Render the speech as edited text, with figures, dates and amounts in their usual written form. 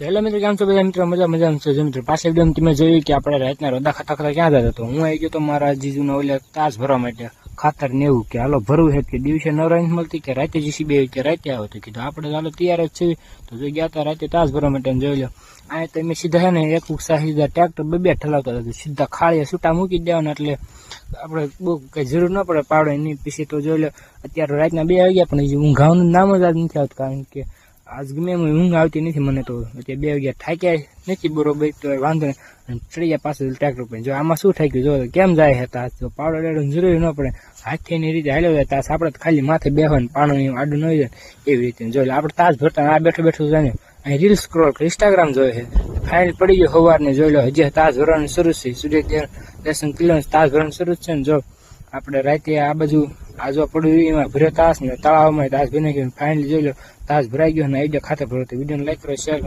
Hello મિત્રો, કેમ છો બધા મિત્રો? મજામાં છો? મિત્રો પાછળ વિડીયો તમે જોયું કે આપણે રાતના રોદા ખાતા ક્યાં જતા હતો. હું આવી ગયો તો મારા જીજુના ઓલે તાસ ભરવા માટે ખાતર ને એવું કે હાલો ભરવું છે કે દિવસે નવરાઈ મળતી કે રાતે જીસીબી કે રાતે આવો તો કીધું આપણે હાલો તૈયાર જ છે. તો જો ગયા હતા રાતે તાસ ભરવા માટે જોઈ લો. આ તમે સીધા છે ને એક ઉત્સાહ સીધા ટ્રેક્ટર બે ઠલાવતા હતા, સીધા ખાળીએ છૂટા મૂકી દેવાના, એટલે આપણે બહુ કઈ જરૂર ન પડે પાડો એની. પછી તો જોઈ લો અત્યારે રાતના 2 વાગ્યા પણ ઊંઘાવાનું નામ જ આજ નથી આવતું, કારણ કે આજ ગમે એમ ઊંઘ આવતી નથી મને. તો અત્યારે 2 વાગ્યા થાક્યા નથી બરોબર, તો વાંધો નહીં. ચડી ગયા પાછળ ટ્રેક્ટર પર. જો આમાં શું થઈ ગયું, જો કેમ જાય છે તાસ, તો પાવડો લેવાનું જરૂરી ન પડે, હાથીની રીતે હાલ્યો જાય તાસ. આપણે ખાલી માથે બેહવાનું, પાણી આડું ન હોય જાય એવી રીતે. જોઈ આપણે તાસ ભરતા આ બેઠું બેઠું જાય અહીં રીલ સ્ક્રોલ ઇન્સ્ટાગ્રામ જોઈએ છે. ફાઇનલ પડી ગયો સવારને. જોઈ લો હજી તાસ ભરવાનું શરૂ છે, સૂર્ય દર્શન કિલો તાસ ભરવાનું શરૂ છે ને. જો આપણે રાતે આ બાજુ આજો પડ્યું એમાં ભર્યો તાસ ને તળાવમાં તાસ ભરી નાખ્યો. ફાઇનલી જોઈ લો તાસ ભરાઈ ગયો ને આઈડિયા ખાતે ભરો. તો વિડીયોને લાઈક કરો, શેર કરો.